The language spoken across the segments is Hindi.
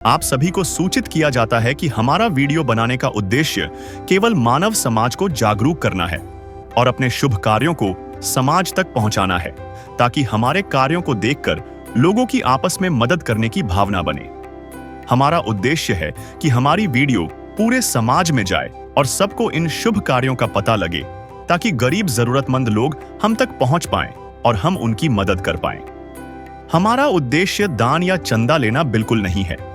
आप सभी को सूचित किया जाता है कि हमारा वीडियो बनाने का उद्देश्य केवल मानव समाज को जागरूक करना है और अपने शुभ कार्यों को समाज तक पहुंचाना है, ताकि हमारे कार्यों को देखकर लोगों की आपस में मदद करने की भावना बने। हमारा उद्देश्य है कि हमारी वीडियो पूरे समाज में जाए और सबको इन शुभ कार्यों का पता लगे, ताकि गरीब जरूरतमंद लोग हम तक पहुंच पाएं और हम उनकी मदद कर पाएं। हमारा उद्देश्य दान या चंदा लेना बिल्कुल नहीं है।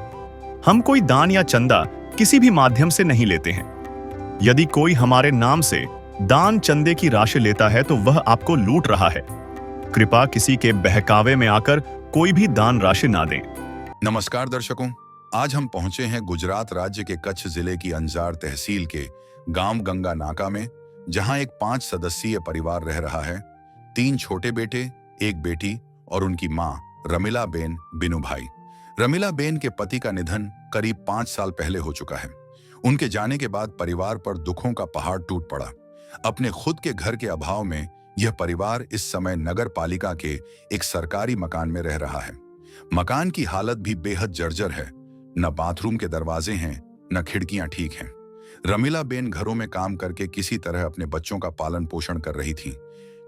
हम कोई दान या चंदा किसी भी माध्यम से नहीं लेते हैं। यदि कोई हमारे नाम से दान चंदे की राशि लेता है तो वह आपको लूट रहा है। कृपया किसी के बहकावे में आकर कोई भी दान राशि ना दें। नमस्कार दर्शकों, आज हम पहुंचे हैं गुजरात राज्य के कच्छ जिले की अंजार तहसील के गांव गंगा नाका में, जहां एक 5 सदस्यीय परिवार रह रहा है। 3 छोटे बेटे, एक बेटी और उनकी मां रमीला बेन बिनू भाई। रमीला बेन के पति का निधन करीब 5 साल पहले हो चुका है। उनके जाने के बाद परिवार पर दुखों का पहाड़ टूट पड़ा। अपने खुद के घर के अभाव में यह परिवार इस समय नगर पालिका के एक सरकारी मकान में रह रहा है। मकान की हालत भी बेहद जर्जर है। न बाथरूम के दरवाजे हैं, न खिड़कियां ठीक हैं। रमीला बेन घरों में काम करके किसी तरह अपने बच्चों का पालन पोषण कर रही थी,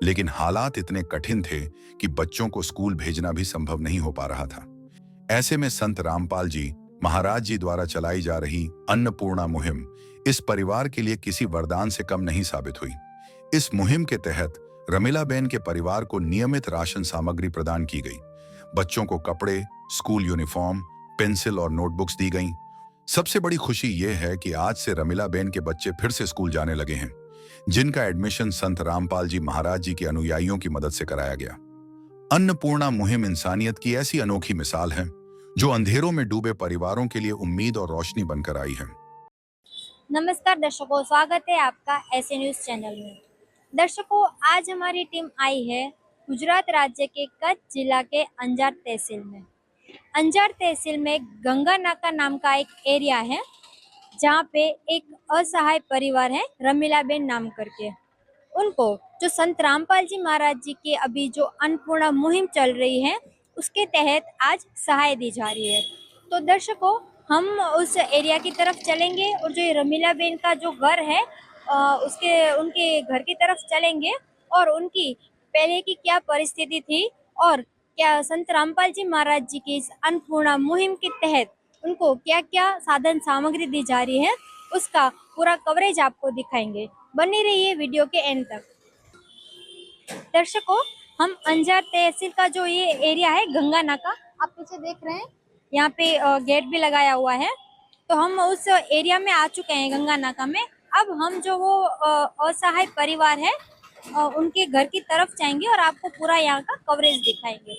लेकिन हालात इतने कठिन थे कि बच्चों को स्कूल भेजना भी संभव नहीं हो पा रहा था। ऐसे में संत रामपाल जी महाराज जी द्वारा चलाई जा रही अन्नपूर्णा मुहिम इस परिवार के लिए किसी वरदान से कम नहीं साबित हुई। इस मुहिम के तहत रमीला बेन के परिवार को नियमित राशन सामग्री प्रदान की गई। बच्चों को कपड़े, स्कूल यूनिफॉर्म, पेंसिल और नोटबुक्स दी गईं। सबसे बड़ी खुशी यह है कि आज से रमीला बेन के बच्चे फिर से स्कूल जाने लगे हैं, जिनका एडमिशन संत रामपाल जी महाराज जी के अनुयायियों की मदद से कराया गया। अन्नपूर्णा मुहिम इंसानियत की ऐसी अनोखी मिसाल है, जो अंधेरों में डूबे परिवारों के लिए उम्मीद और रोशनी बनकर आई है। नमस्कार दर्शकों, स्वागत है आपका ऐसे न्यूज चैनल में। दर्शकों, आज हमारी टीम आई है गुजरात राज्य के कच्छ जिला के अंजार तहसील में। अंजार तहसील में गंगा नाका नाम का एक एरिया है, जहाँ पे एक असहाय परिवार है रमीला बेन नाम करके। उनको जो संत रामपाल जी महाराज जी की अभी जो अन्नपूर्णा मुहिम चल रही है, उसके तहत आज सहाय दी जा रही है। तो दर्शकों, हम उस एरिया की तरफ चलेंगे और जो ये रमीला बेन का जो घर है उनके घर की तरफ चलेंगे और उनकी पहले की क्या परिस्थिति थी और क्या संत रामपाल जी महाराज जी की इस अन्नपूर्णा मुहिम के तहत उनको क्या क्या साधन सामग्री दी जा रही है, उसका पूरा कवरेज आपको दिखाएंगे। बने रहिए वीडियो के एंड तक। दर्शकों, हम अंजार तहसील का जो ये एरिया है गंगा नाका, आप पीछे देख रहे हैं, यहाँ पे गेट भी लगाया हुआ है। तो हम उस एरिया में आ चुके हैं गंगा नाका में। अब हम जो वो असहाय परिवार है उनके घर की तरफ जाएंगे और आपको पूरा यहाँ का कवरेज दिखाएंगे।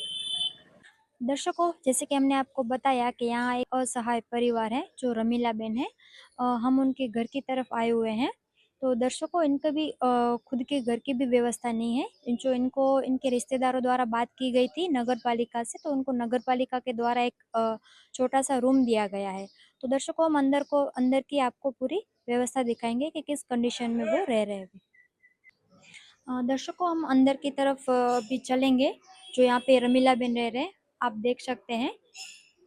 दर्शकों, जैसे कि हमने आपको बताया कि यहाँ एक असहाय परिवार है जो रमीला बेन है। हम उनके घर की तरफ आए हुए हैं। तो दर्शकों, इनका भी खुद के घर की भी व्यवस्था नहीं है। इनको इनके रिश्तेदारों द्वारा बात की गई थी नगर पालिका से, तो उनको नगर पालिका के द्वारा एक छोटा सा रूम दिया गया है। तो दर्शकों, हम अंदर की आपको पूरी व्यवस्था दिखाएंगे कि किस कंडीशन में वो रह रहे हैं अभी। दर्शकों, हम अंदर की तरफ भी चलेंगे, जो यहाँ पे रमीला बेन रह रहे हैं। आप देख सकते हैं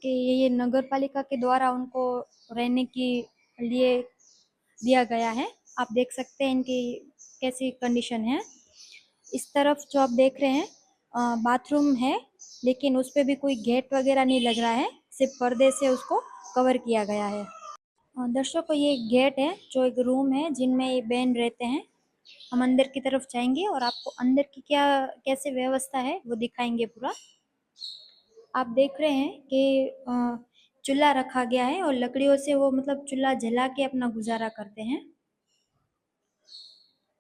कि ये नगर पालिका के द्वारा उनको रहने के लिए दिया गया है। आप देख सकते हैं इनकी कैसी कंडीशन है। इस तरफ जो आप देख रहे हैं बाथरूम है, लेकिन उस पर भी कोई गेट वगैरह नहीं लग रहा है, सिर्फ पर्दे से उसको कवर किया गया है। दर्शकों, ये गेट है जो एक रूम है जिनमें ये बेन रहते हैं। हम अंदर की तरफ जाएंगे और आपको अंदर की कैसे व्यवस्था है वो दिखाएंगे पूरा। आप देख रहे हैं कि चूल्हा रखा गया है और लकड़ियों से वो मतलब चूल्हा जला के अपना गुजारा करते हैं।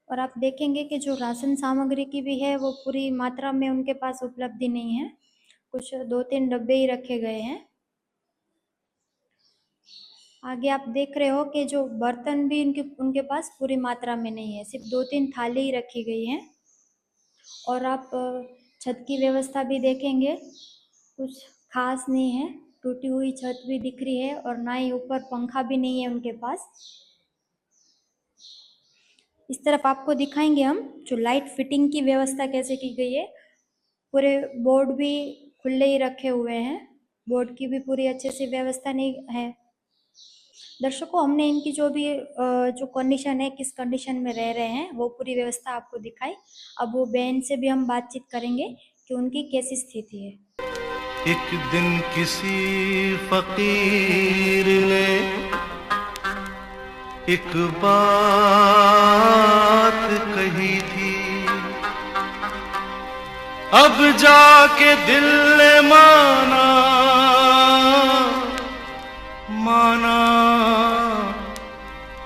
और आप देखेंगे कि जो राशन सामग्री की भी है वो पूरी मात्रा में उनके पास उपलब्धि नहीं है। कुछ 2-3 डब्बे ही रखे गए हैं। आगे आप देख रहे हो कि जो बर्तन भी उनके पास पूरी मात्रा में नहीं है, सिर्फ 2-3 थाली ही रखी गई है। और आप छत की व्यवस्था भी देखेंगे, कुछ खास नहीं है। टूटी हुई छत भी दिख रही है और ना ही ऊपर पंखा भी नहीं है उनके पास। इस तरफ आपको दिखाएंगे हम जो लाइट फिटिंग की व्यवस्था कैसे की गई है। पूरे बोर्ड भी खुले ही रखे हुए हैं, बोर्ड की भी पूरी अच्छे से व्यवस्था नहीं है। दर्शकों, हमने इनकी जो भी जो कंडीशन है, किस कंडीशन में रह रहे हैं, वो पूरी व्यवस्था आपको दिखाई। अब वो बहन से भी हम बातचीत करेंगे कि उनकी कैसी स्थिति है। एक दिन किसी फकीर ने एक बात कही थी, अब जाके दिल ने माना, माना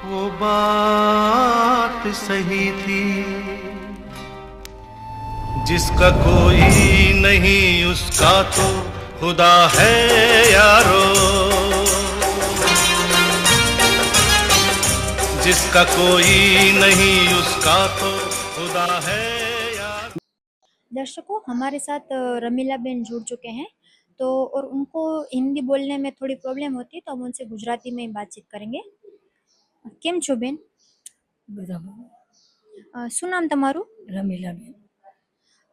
वो बात सही थी। जिसका कोई नहीं उसका तो खुदा है यारो, जिसका कोई नहीं उसका तो खुदा है यारो। दर्शकों, हमारे साथ रमीला बहन जुड़ चुके हैं, तो और उनको हिंदी बोलने में थोड़ी प्रॉब्लम होती है, तो हम उनसे गुजराती में ही बातचीत करेंगे। કેમ છો બેન? શું નામ તમારું? રમીલાબેન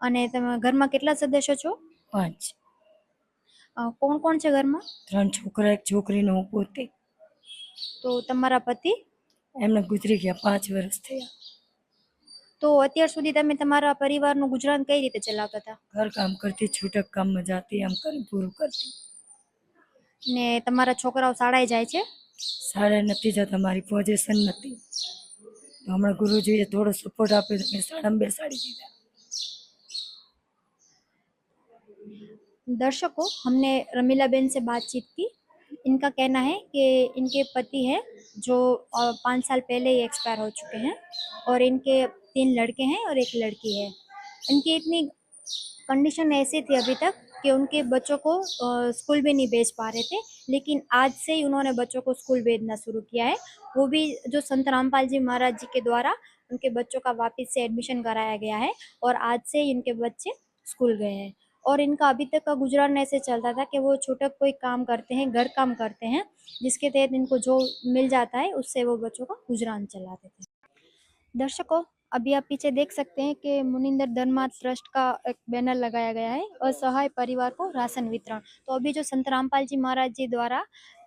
અને તમે ઘરમાં કેટલા સદસ્યો છો? 5 કોણ કોણ છે ઘરમાં? 3 છોકરા 1 છોકરી ને હું પોતે. તો તમારા પતિ? એમને ગુજરી ગયા 5 વર્ષ થયા. તો અત્યાર સુધી તમે તમારા પરિવારનું ગુજરાન કઈ રીતે ચલાવતા હતા? ઘર કામ કરતી, છૂટક કામમાં જાતી, આમ કરી પૂરું કરતી. ને તમારા છોકરાઓ શાળાએ જાય છે? શાળાએ નથી જતા, મારી પોઝિશન નથી. તો હમણાં ગુરુજીએ થોડો સપોર્ટ આપ્યો તો મેં શાળામાં બેસાડી દીધા. दर्शकों, हमने रमीला बेन से बातचीत की। इनका कहना है कि इनके पति हैं जो 5 साल पहले ही एक्सपायर हो चुके हैं, और इनके 3 लड़के हैं और 1 लड़की है। इनकी इतनी कंडीशन ऐसी थी अभी तक कि उनके बच्चों को स्कूल भी नहीं भेज पा रहे थे, लेकिन आज से ही उन्होंने बच्चों को स्कूल भेजना शुरू किया है। वो भी जो संत रामपाल जी महाराज जी के द्वारा उनके बच्चों का वापस से एडमिशन कराया गया है, और आज से ही उनके बच्चे स्कूल गए हैं। और इनका अभी तक का गुजरान ऐसे चलता था कि वो छूटक कोई काम करते हैं, घर काम करते हैं, जिसके तहत इनको जो मिल जाता है उससे वो बच्चों का गुजरान चलाते थे। दर्शकों, अभी आप पीछे देख सकते हैं कि मुनिंदर धर्मा ट्रस्ट का एक बैनर लगाया गया है, असहाय परिवार को राशन वितरण। तो अभी जो संत रामपाल जी महाराज जी द्वारा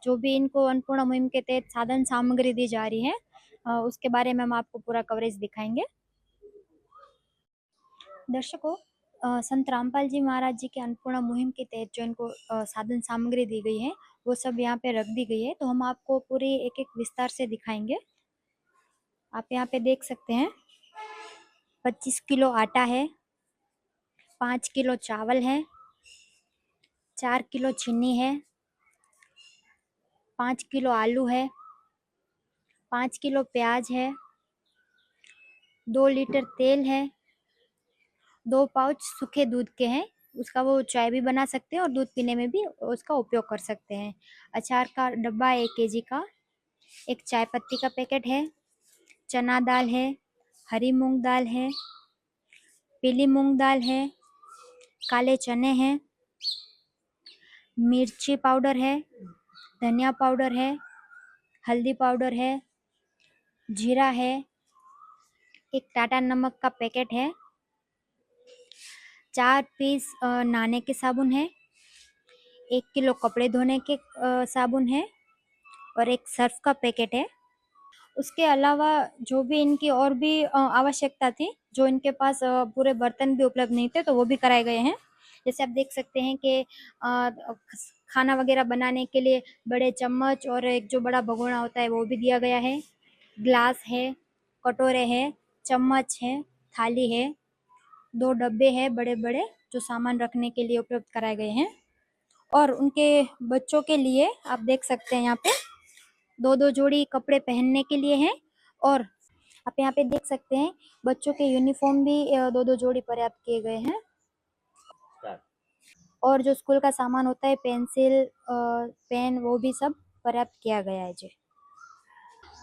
जो भी इनको अन्नपूर्णा मुहिम के तहत साधन सामग्री दी जा रही है, उसके बारे में हम आपको पूरा कवरेज दिखाएंगे। दर्शकों, संत रामपाल जी महाराज जी के अन्नपूर्णा मुहिम के तहत जो इनको साधन सामग्री दी गई है, वो सब यहाँ पे रख दी गई है। तो हम आपको पूरी एक एक विस्तार से दिखाएंगे। आप यहाँ पे देख सकते हैं 25 किलो आटा है, 5 किलो चावल है, 4 किलो चीनी है, 5 किलो आलू है, 5 किलो प्याज है, 2 लीटर तेल है, 2 पाउच सूखे दूध के हैं, उसका वो चाय भी बना सकते हैं और दूध पीने में भी उसका उपयोग कर सकते हैं। अचार का डब्बा 1 केजी का, एक चाय पत्ती का पैकेट है, चना दाल है, हरी मूंग दाल है, पीली मूंग दाल है, काले चने हैं, मिर्ची पाउडर है, धनिया पाउडर है, हल्दी पाउडर है, जीरा है, एक टाटा नमक का पैकेट है, 4 पीस नहाने के साबुन है, 1 किलो कपड़े धोने के साबुन है, और एक सर्फ का पैकेट है। उसके अलावा जो भी इनकी और भी आवश्यकता थी, जो इनके पास पूरे बर्तन भी उपलब्ध नहीं थे, तो वो भी कराए गए हैं। जैसे आप देख सकते हैं कि खाना वगैरह बनाने के लिए बड़े चम्मच और एक जो बड़ा भगोना होता है वो भी दिया गया है। ग्लास है, कटोरे हैं, चम्मच है, थाली है, 2 डब्बे हैं बड़े बड़े जो सामान रखने के लिए उपलब्ध कराए गए हैं। और उनके बच्चों के लिए आप देख सकते हैं यहाँ पे 2-2 जोड़ी कपड़े पहनने के लिए हैं, और आप यहाँ पे देख सकते हैं बच्चों के यूनिफॉर्म भी 2-2 जोड़ी पर्याप्त किए गए हैं। और जो स्कूल का सामान होता है, पेंसिल, पेन, वो भी सब पर्याप्त किया गया है जी।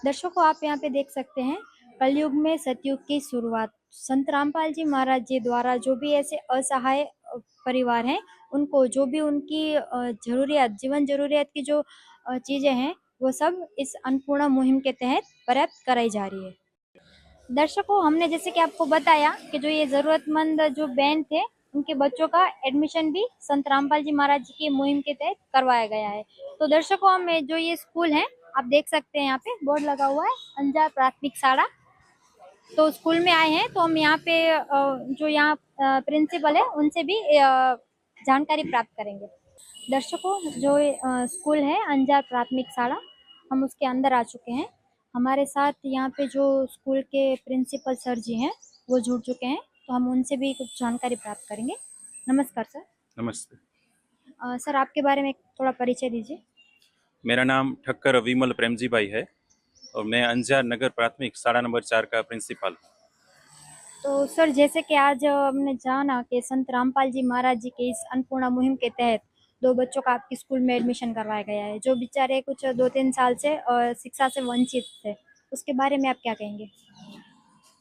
दर्शकों, आप यहाँ पे देख सकते हैं कलयुग में सतयुग की शुरुआत। संत रामपाल जी महाराज जी द्वारा जो भी ऐसे असहाय परिवार हैं, उनको जो भी उनकी जरूरियात, जीवन जरूरियात की जो चीज़ें हैं, वो सब इस अन्नपूर्णा मुहिम के तहत पर्याप्त कराई जा रही है। दर्शकों, हमने जैसे कि आपको बताया कि जो ये ज़रूरतमंद जो बहन थे, उनके बच्चों का एडमिशन भी संत रामपाल जी महाराज जी की मुहिम के तहत करवाया गया है। तो दर्शकों, हम जो ये स्कूल है, आप देख सकते हैं यहाँ पे बोर्ड लगा हुआ है, अंजार प्राथमिक शाला। तो स्कूल में आए हैं, तो हम यहाँ पे जो यहाँ प्रिंसिपल है उनसे भी जानकारी प्राप्त करेंगे। दर्शकों, जो स्कूल है अंजार प्राथमिक शाला, हम उसके अंदर आ चुके हैं। हमारे साथ यहाँ पे जो स्कूल के प्रिंसिपल सर जी हैं वो जुड़ चुके हैं, तो हम उनसे भी कुछ जानकारी प्राप्त करेंगे। नमस्कार सर। नमस्ते। सर, आपके बारे में थोड़ा परिचय दीजिए। मेरा नाम ठक्कर विमल प्रेमजी भाई है और मैं अंजार नगर प्राथमिक शाला नंबर 4 का प्रिंसिपल हूँ। तो सर, जैसे कि आज हमने जाना कि संत रामपाल जी महाराज जी के इस अन्नपूर्णा मुहिम के तहत 2 बच्चों का आपके स्कूल में एडमिशन करवाया गया है, जो बेचारे कुछ 2-3 साल से शिक्षा से वंचित थे, उसके बारे में आप क्या कहेंगे?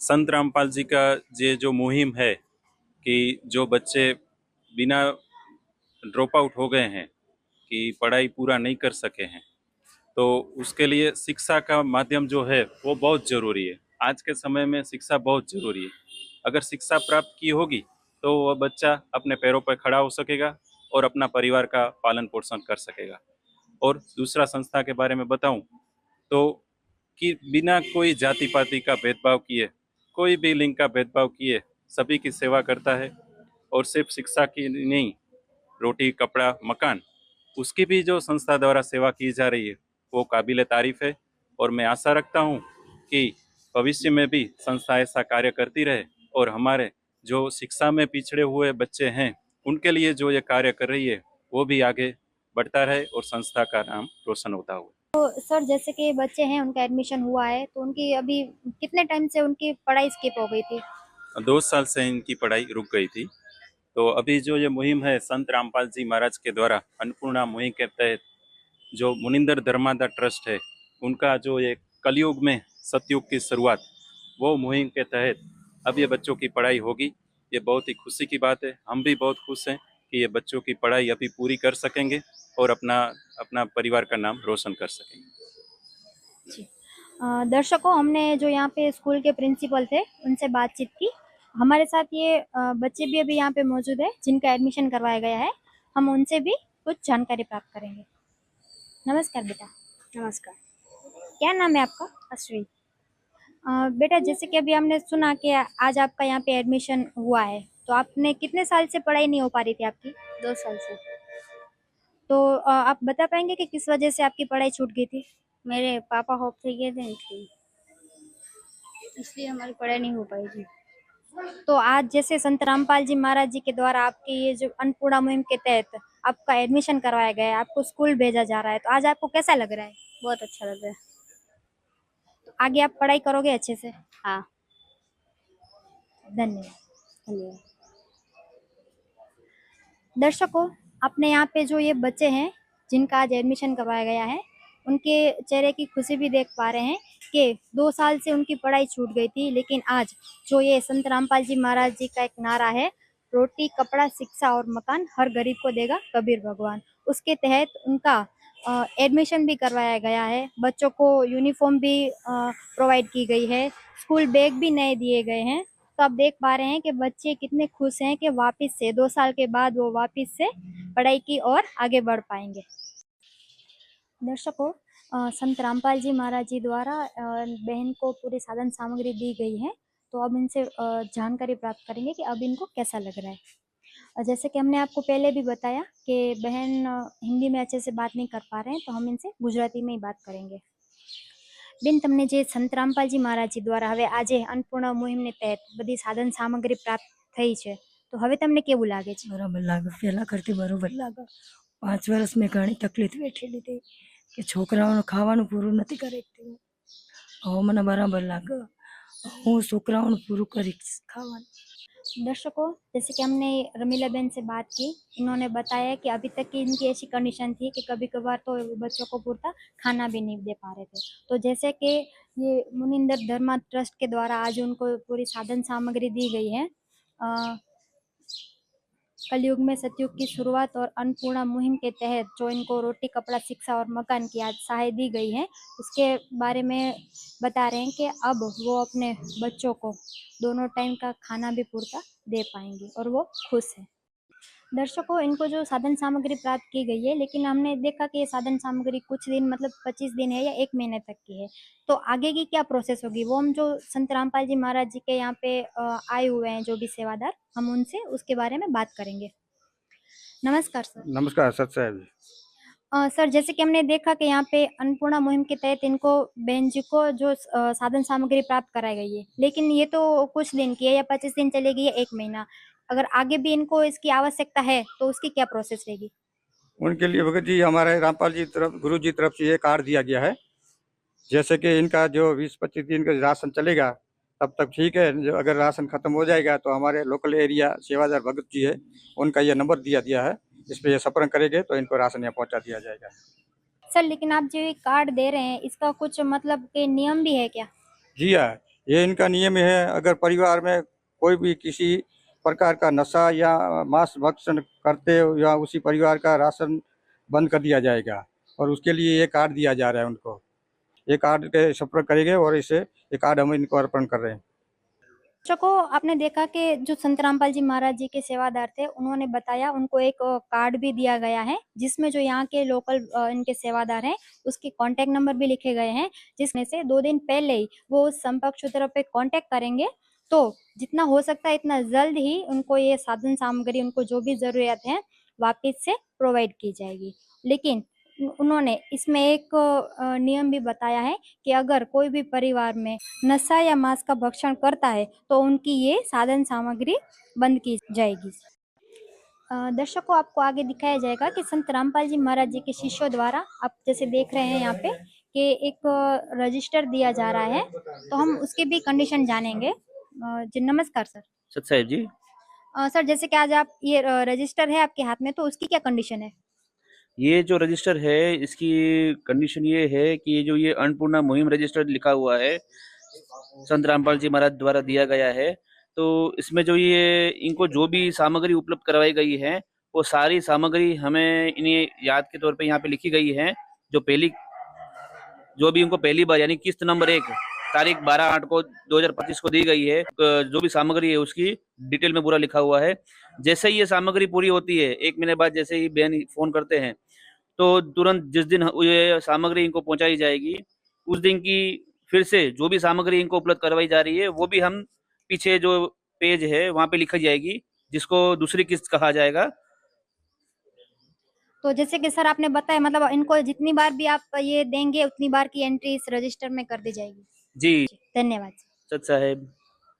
संत रामपाल जी का ये जो मुहिम है कि जो बच्चे बिना ड्रॉप आउट हो गए हैं कि पढ़ाई पूरा नहीं कर सके हैं, तो उसके लिए शिक्षा का माध्यम जो है वो बहुत ज़रूरी है। आज के समय में शिक्षा बहुत ज़रूरी है। अगर शिक्षा प्राप्त की होगी तो वह बच्चा अपने पैरों पर खड़ा हो सकेगा और अपना परिवार का पालन पोषण कर सकेगा। और दूसरा संस्था के बारे में बताऊं तो कि बिना कोई जाति पाति का भेदभाव किए, कोई भी लिंग का भेदभाव किए सभी की सेवा करता है। और सिर्फ शिक्षा की नहीं, रोटी कपड़ा मकान, उसकी भी जो संस्था द्वारा सेवा की जा रही है वो काबिल तारीफ है। और मैं आशा रखता हूँ कि भविष्य में भी संस्था ऐसा कार्य करती रहे और हमारे जो शिक्षा में पिछड़े हुए बच्चे हैं उनके लिए जो ये कार्य कर रही है वो भी आगे बढ़ता रहे और संस्था का नाम रोशन होता हुआ। तो सर, जैसे कि बच्चे हैं, उनका एडमिशन हुआ है, तो उनकी अभी कितने टाइम से उनकी पढ़ाई स्किप हो गई थी? 2 साल से इनकी पढ़ाई रुक गई थी। तो अभी जो ये मुहिम है संत रामपाल जी महाराज के द्वारा अन्नपूर्णा मुहिम के तहत जो मुनिंदर धर्मादा ट्रस्ट है उनका जो ये कलयुग में सतयुग की शुरुआत, वो मुहिम के तहत अब ये बच्चों की पढ़ाई होगी। ये बहुत ही खुशी की बात है। हम भी बहुत खुश हैं कि ये बच्चों की पढ़ाई अभी पूरी कर सकेंगे और अपना परिवार का नाम रोशन कर सकेंगे। दर्शकों, हमने जो यहाँ पे स्कूल के प्रिंसिपल थे उनसे बातचीत की। हमारे साथ ये बच्चे भी अभी यहाँ पे मौजूद है जिनका एडमिशन करवाया गया है। हम उनसे भी कुछ जानकारी प्राप्त करेंगे। नमस्कार बेटा। नमस्कार। क्या नाम है आपका? अश्विन। बेटा, जैसे कि अभी हमने सुना कि आज आपका यहाँ पे एडमिशन हुआ है, तो आपने कितने साल से पढ़ाई नहीं हो पा रही थी आपकी? 2 साल से। तो आप बता पाएंगे कि किस वजह से आपकी पढ़ाई छूट गई थी? मेरे पापा हॉप थे गए थे इसलिए हमारी पढ़ाई नहीं हो पाई थी। तो आज जैसे संत रामपाल जी महाराज जी के द्वारा आपकी ये जो अन्नपूर्णा मुहिम के तहत आपका एडमिशन करवाया गया है, आपको स्कूल भेजा जा रहा है, तो आज आपको कैसा लग रहा है? बहुत अच्छा लग रहा है। तो आगे आप पढ़ाई करोगे अच्छे से? हाँ। धन्यवाद। धन्यवाद। दर्शकों, अपने यहाँ पे जो ये बच्चे हैं जिनका आज एडमिशन करवाया गया है, उनके चेहरे की खुशी भी देख पा रहे हैं कि 2 साल से उनकी पढ़ाई छूट गई थी, लेकिन आज जो ये संत रामपाल जी महाराज जी का एक नारा है, रोटी कपड़ा शिक्षा और मकान हर गरीब को देगा कबीर भगवान, उसके तहत उनका एडमिशन भी करवाया गया है। बच्चों को यूनिफॉर्म भी प्रोवाइड की गई है, स्कूल बैग भी नए दिए गए हैं। तो आप देख पा रहे हैं कि बच्चे कितने खुश हैं कि वापस से 2 साल के बाद वो वापस से पढ़ाई की ओर आगे बढ़ पाएंगे। दर्शकों, संत रामपाल जी महाराज जी द्वारा बहन को पूरी साधन सामग्री दी गई है, तो अब इनसे जानकारी प्राप्त करेंगे कि अब इनको कैसा लग रहा है। जैसे कि हमने आपको पहले भी बताया कि बहन हिंदी में अच्छे से बात नहीं कर पा रहे हैं, तो हम इनसे गुजराती में ही बात करेंगे। બેન, તમને જે સંત રામપાલજી મહારાજજી દ્વારા હવે આજે અન્નપૂર્ણા મુહિમને તહેત બધી સાધન સામગ્રી પ્રાપ્ત થઈ છે, તો હવે તમને કેવું લાગે છે? બરાબર લાગે, પહેલાં કરતી બરાબર લાગે. 5 વર્ષ મેં ઘણી તકલીફ વેઠેલી હતી કે છોકરાઓનું ખાવાનું પૂરું નથી કરી શકતી. હવે મને બરાબર લાગે, હું છોકરાઓનું પૂરું કરીશ ખાવાનું. दर्शकों, जैसे कि हमने रमीला बहन से बात की, इन्होंने बताया कि अभी तक की इनकी ऐसी कंडीशन थी कि कभी कभार तो बच्चों को पूरता खाना भी नहीं दे पा रहे थे। तो जैसे कि ये मुनिंदर धर्मा ट्रस्ट के द्वारा आज उनको पूरी साधन सामग्री दी गई है, कलयुग में सतयुग की शुरुआत और अन्नपूर्णा मुहिम के तहत जो इनको रोटी कपड़ा शिक्षा और मकान की आज सहाय दी गई है उसके बारे में बता रहे हैं कि अब वो अपने बच्चों को दोनों टाइम का खाना भी पूर्ता दे पाएंगे और वो खुश है। दर्शकों, इनको जो साधन सामग्री प्राप्त की गई है, लेकिन हमने देखा कि ये साधन सामग्री कुछ दिन मतलब 25 दिन है या 1 महीने तक की है। तो आगे की क्या प्रोसेस होगी वो हम जो संत रामपाल जी महाराज जी के यहाँ पे आए हुए हैं जो भी सेवादार, हम उनसे उसके बारे में बात करेंगे। नमस्कार सर। नमस्कार सत साहब जी। सर, जैसे कि हमने देखा कि यहाँ पे अन्नपूर्णा मुहिम के तहत इनको बहन जी को जो साधन सामग्री प्राप्त कराई गई है, लेकिन ये तो कुछ दिन की है या 25 दिन चलेगी या 1 महीना। अगर आगे भी इनको इसकी आवश्यकता है तो उसकी क्या प्रोसेस रहेगी? उनके लिए भगत जी हमारे रामपाल जी तरफ गुरु जी तरफ से ये कार्ड दिया गया है, जैसे कि इनका जो 20-25 दिन का राशन चलेगा तब तक ठीक है। जो अगर राशन खत्म हो जाएगा तो हमारे लोकल एरिया सेवादार भगत जी है उनका ये नंबर दिया है, इस पे ये संपर्क करेंगे तो इनको राशन यहाँ पहुँचा दिया जाएगा। सर, लेकिन आप जो ये कार्ड दे रहे हैं इसका कुछ मतलब के नियम भी है क्या? जी हाँ, ये इनका नियम है। अगर परिवार में कोई भी किसी प्रकार का नशा या मांस भक्षण करते हो या उसी परिवार का राशन बंद कर दिया जाएगा, और उसके लिए ये कार्ड दिया जा रहा है उनको। ये कार्ड के संपर्क करेंगे और इसे ये कार्ड हम इनको अर्पण कर रहे हैं। दर्शकों, आपने देखा कि जो संत रामपाल जी महाराज जी के सेवादार थे उन्होंने बताया उनको एक कार्ड भी दिया गया है जिसमें जो यहाँ के लोकल इनके सेवादार हैं उसके कांटेक्ट नंबर भी लिखे गए हैं, जिसमें से 2 दिन पहले ही वो उस संपर्क सूत्र पे कांटेक्ट करेंगे तो जितना हो सकता है इतना जल्द ही उनको ये साधन सामग्री उनको जो भी जरूरत है वापस से प्रोवाइड की जाएगी। लेकिन उन्होंने इसमें एक नियम भी बताया है कि अगर कोई भी परिवार में नशा या मांस का भक्षण करता है तो उनकी ये साधन सामग्री बंद की जाएगी। दर्शकों, आपको आगे दिखाया जाएगा कि संत रामपाल जी महाराज जी के शिष्यों द्वारा आप जैसे देख रहे हैं यहाँ पे कि एक रजिस्टर दिया जा रहा है, तो हम उसके भी कंडीशन जानेंगे। जी नमस्कार सर। सत साहेब जी। सर, जैसे कि आज आप ये रजिस्टर है आपके हाथ में, तो उसकी क्या कंडीशन है? ये जो रजिस्टर है इसकी कंडीशन ये है कि ये जो ये अन्नपूर्णा मुहिम रजिस्टर लिखा हुआ है संत रामपाल जी महाराज द्वारा दिया गया है, तो इसमें जो ये इनको जो भी सामग्री उपलब्ध करवाई गई है वो सारी सामग्री हमें इन्हें याद के तौर पे यहाँ पे लिखी गई है। जो भी इनको पहली बार यानी किस्त नंबर 1 तारीख 12/8 को 2025 को दी गई है, जो भी सामग्री है उसकी डिटेल में पूरा लिखा हुआ है। जैसे ही ये सामग्री पूरी होती है 1 महीने बाद जैसे ही बहन फोन करते हैं तो तुरंत जिस दिन ये सामग्री इनको पहुंचाई जाएगी उस दिन की फिर से जो भी सामग्री इनको उपलब्ध करवाई जा रही है वो भी हम पीछे जो पेज है वहां पे लिखी जाएगी, जिसको दूसरी किस्त कहा जाएगा। तो जैसे कि सर आपने बताया मतलब इनको जितनी बार भी आप ये देंगे उतनी बार की एंट्री इस रजिस्टर में कर दी जाएगी। जी धन्यवाद। सत साहेब।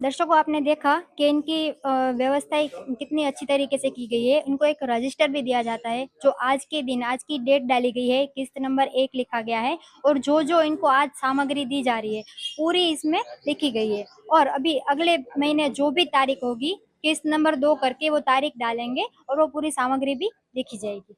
दर्शकों, आपने देखा कि इनकी व्यवस्था कितनी अच्छी तरीके से की गई है। इनको एक रजिस्टर भी दिया जाता है जो आज के दिन आज की डेट डाली गई है, किस्त नंबर 1 लिखा गया है और जो जो इनको आज सामग्री दी जा रही है पूरी इसमें लिखी गई है। और अभी अगले महीने जो भी तारीख होगी किस्त नंबर 2 करके वो तारीख डालेंगे और वो पूरी सामग्री भी लिखी जाएगी।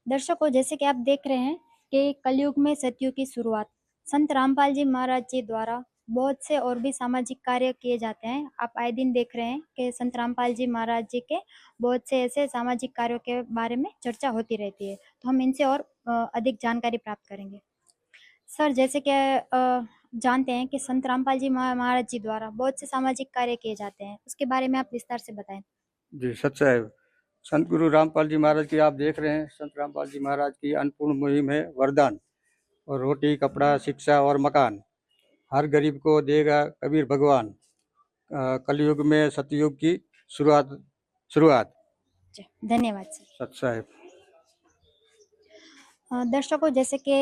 दर्शकों, जैसे कि आप देख रहे हैं कि कलयुग में सतयुग की शुरुआत संत रामपाल जी महाराज जी द्वारा बहुत से और भी सामाजिक कार्य किए जाते हैं। आप आए दिन देख रहे हैं कि संत रामपाल जी महाराज जी के बहुत से ऐसे सामाजिक कार्यों के बारे में चर्चा होती रहती है, तो हम इनसे और अधिक जानकारी प्राप्त करेंगे। सर, जैसे कि जानते हैं कि संत रामपाल जी महाराज जी द्वारा बहुत से सामाजिक कार्य किए जाते हैं, उसके बारे में आप विस्तार से बताएं। जी सत साहेब, संत गुरु रामपाल जी महाराज की आप देख रहे हैं। संत रामपाल जी महाराज की अन्नपूर्ण मुहिम है वरदान, और रोटी कपड़ा शिक्षा और मकान हर गरीब को देगा कबीर भगवान। कलयुग में सतयुग की शुरुआत। धन्यवाद सर। सत साहेब। दर्शकों, जैसे कि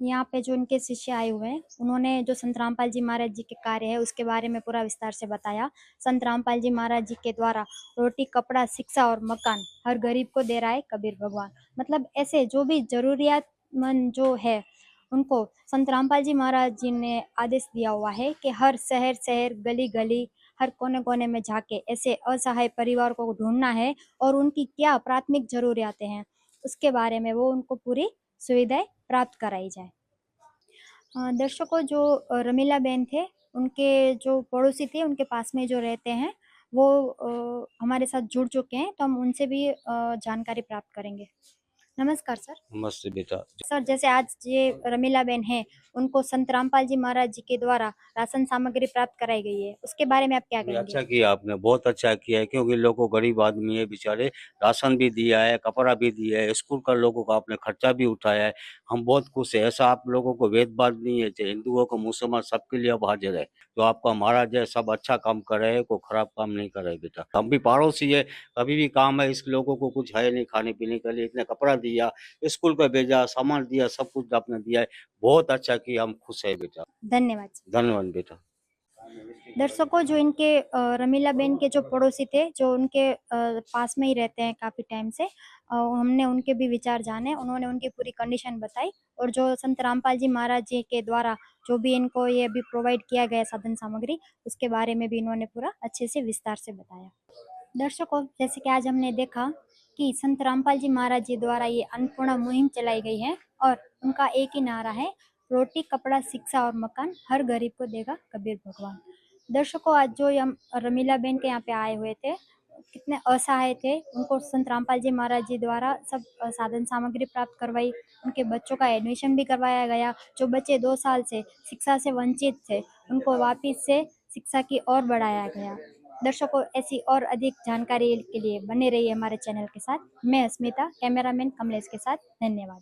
यहाँ पे जो उनके शिष्य आए हुए हैं उन्होंने जो संत रामपाल जी महाराज जी के कार्य है उसके बारे में पूरा विस्तार से बताया। संत रामपाल जी महाराज जी के द्वारा रोटी कपड़ा शिक्षा और मकान हर गरीब को दे रहा है कबीर भगवान। मतलब ऐसे जो भी जरूरियातमंद जो है उनको संत रामपाल जी महाराज जी ने आदेश दिया हुआ है कि हर शहर गली गली हर कोने कोने में जाके ऐसे असहाय परिवार को ढूंढना है और उनकी क्या प्राथमिक जरूरियातें हैं उसके बारे में वो उनको पूरी सुविधाएं प्राप्त कराई जाए। दर्शकों, जो रमीला बहन थे उनके जो पड़ोसी थे उनके पास में जो रहते हैं वो हमारे साथ जुड़ चुके हैं, तो हम उनसे भी जानकारी प्राप्त करेंगे। नमस्कार सर। नमस्ते बेटा। सर, जैसे आज ये रमीला बहन है, उनको संत रामपाल जी महाराज जी के द्वारा राशन सामग्री प्राप्त कराई गई है, उसके बारे में आप क्या कहेंगे? अच्छा किया आपने, बहुत अच्छा किया है, क्योंकि लोगों गरीब आदमी है बेचारे, राशन भी दिया है, कपड़ा भी दिया है, स्कूल का लोगों का आपने खर्चा भी उठाया है। हम बहुत खुश है। ऐसा आप लोगों को भेदभाव नहीं है, चाहे हिंदुओं को मुसलमान सबके लिए अब हाजिर है। जो आपका महाराज है सब अच्छा काम कर रहे हैं, कोई खराब काम नहीं कर रहे बेटा। हम भी पड़ोसी है, कभी भी काम है, इस लोगों को कुछ है नहीं खाने पीने के लिए, इतने कपड़ा दिया, स्कूल का भेजा, सामान दिया, सब कुछ आपने दिया है, बहुत अच्छा किया, हम खुश है बेटा। धन्यवाद। धन्यवाद बेटा। दर्शकों, जो इनके रमीला बेन के जो पड़ोसी थे, जो उनके पास में ही रहते हैं काफी टाइम से, हमने उनके भी विचार जाने, उन्होंने उनकी पूरी कंडीशन बताई, और जो संत रामपाल जी महाराज जी के द्वारा जो भी इनको ये अभी प्रोवाइड किया गया साधन सामग्री, उसके बारे में भी इन्होंने पूरा अच्छे से विस्तार से बताया। दर्शकों, जैसे कि आज हमने देखा कि संत रामपाल जी महाराज जी द्वारा ये अन्नपूर्णा मुहिम चलाई गई है, और उनका एक ही नारा है, रोटी कपड़ा शिक्षा और मकान, हर गरीब को देगा कबीर भगवान। दर्शकों, आज जो हम रमीला बेन के यहाँ पे आए हुए थे, कितने असहाय थे, उनको संत रामपाल जी महाराज जी द्वारा सब साधन सामग्री प्राप्त करवाई, उनके बच्चों का एडमिशन भी करवाया गया। जो बच्चे 2 साल से शिक्षा से वंचित थे, उनको वापस से शिक्षा की ओर बढ़ाया गया। दर्शकों, ऐसी और अधिक जानकारी के लिए बने रहिए हमारे चैनल के साथ। मैं अस्मिता, कैमरामैन कमलेश के साथ। धन्यवाद।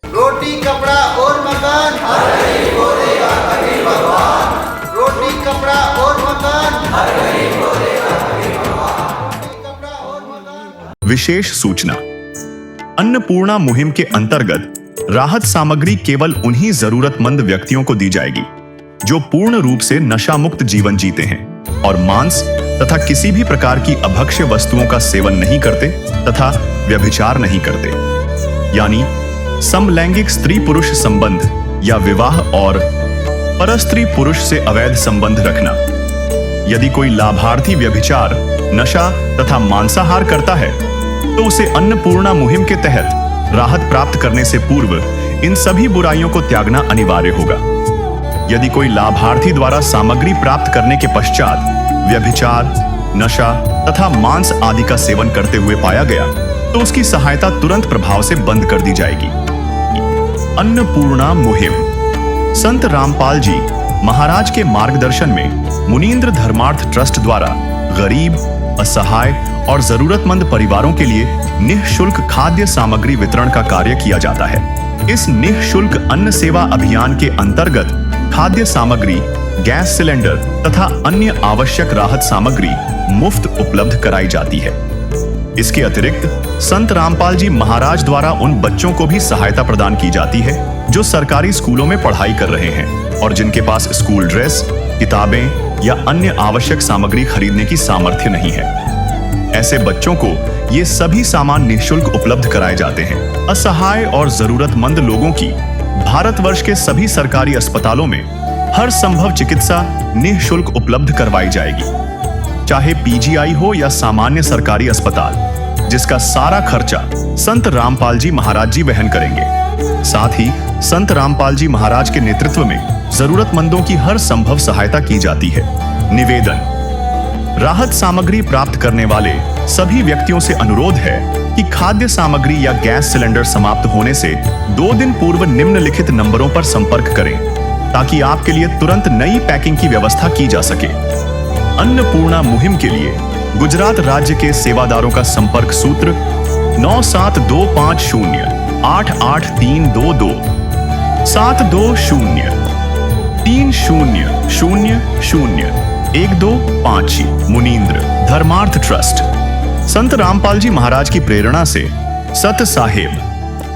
रोटी कपड़ा और मकान, हर गरीब को देगा कबीर भगवान। रोटी कपड़ा और मकान, हर गरीब को देगा कबीर भगवान। रोटी कपड़ा और मकान। विशेष सूचना। अन्नपूर्णा मुहिम के अंतर्गत राहत सामग्री केवल उन्हीं जरूरतमंद व्यक्तियों को दी जाएगी जो पूर्ण रूप से नशा मुक्त जीवन जीते हैं और मांस तथा किसी भी प्रकार की अभक्ष्य वस्तुओं का सेवन नहीं करते तथा व्यभिचार नहीं करते, यानी समलैंगिक स्त्री पुरुष संबंध या विवाह और परस्त्री पुरुष से अवैध संबंध रखना। यदि कोई लाभार्थी व्यभिचार, नशा तथा मांसाहार करता है तो उसे अन्नपूर्णा मुहिम के तहत राहत प्राप्त करने से पूर्व इन सभी बुराइयों को त्यागना अनिवार्य होगा। यदि कोई लाभार्थी द्वारा सामग्री प्राप्त करने के पश्चात व्यभिचार, नशा तथा मांस आदि का सेवन करते हुए पाया गया तो उसकी सहायता तुरंत प्रभाव से बंद कर दी जाएगी। अन्नपूर्णा मुहिम। संत रामपाल जी महाराज के मार्गदर्शन में मुनींद्र धर्मार्थ ट्रस्ट द्वारा गरीब, असहाय और जरूरतमंद परिवारों के लिए निःशुल्क खाद्य सामग्री वितरण का कार्य किया जाता है। इस निःशुल्क अन्न सेवा अभियान के अंतर्गत खाद्य सामग्री, गैस सिलेंडर तथा अन्य आवश्यक राहत सामग्री मुफ्त उपलब्ध कराई जाती है। इसके अतिरिक्त संत रामपाल जी महाराज द्वारा उन बच्चों को भी सहायता प्रदान की जाती है जो सरकारी स्कूलों में पढ़ाई कर रहे हैं और जिनके पास स्कूल ड्रेस, किताबें या अन्य आवश्यक सामग्री खरीदने की सामर्थ्य नहीं है। ऐसे बच्चों को ये सभी सामान निःशुल्क उपलब्ध कराए जाते हैं। असहाय और जरूरतमंद लोगों की भारतवर्ष के सभी सरकारी अस्पतालों में हर संभव चिकित्सा निःशुल्क उपलब्ध करवाई जाएगी, चाहे पीजीआई हो या सामान्य सरकारी अस्पताल, जिसका सारा खर्चा संत रामपाल जी महाराज जी वहन करेंगे। साथ ही संत रामपाल जी महाराज के नेतृत्व में जरूरतमंदों की हर संभव सहायता की जाती है। निवेदन। राहत सामग्री प्राप्त करने वाले सभी व्यक्तियों से अनुरोध है कि खाद्य सामग्री या गैस सिलेंडर समाप्त होने से 2 दिन पूर्व निम्नलिखित नंबरों पर संपर्क करें ताकि आपके लिए तुरंत नई पैकिंग की व्यवस्था की जा सके। अन्नपूर्णा मुहिम के लिए गुजरात राज्य के सेवादारों का संपर्क सूत्र 9725088322 72030001256 मुनींद्र धर्मार्थ ट्रस्ट। संत रामपाल जी महाराज की प्रेरणा से सत साहेब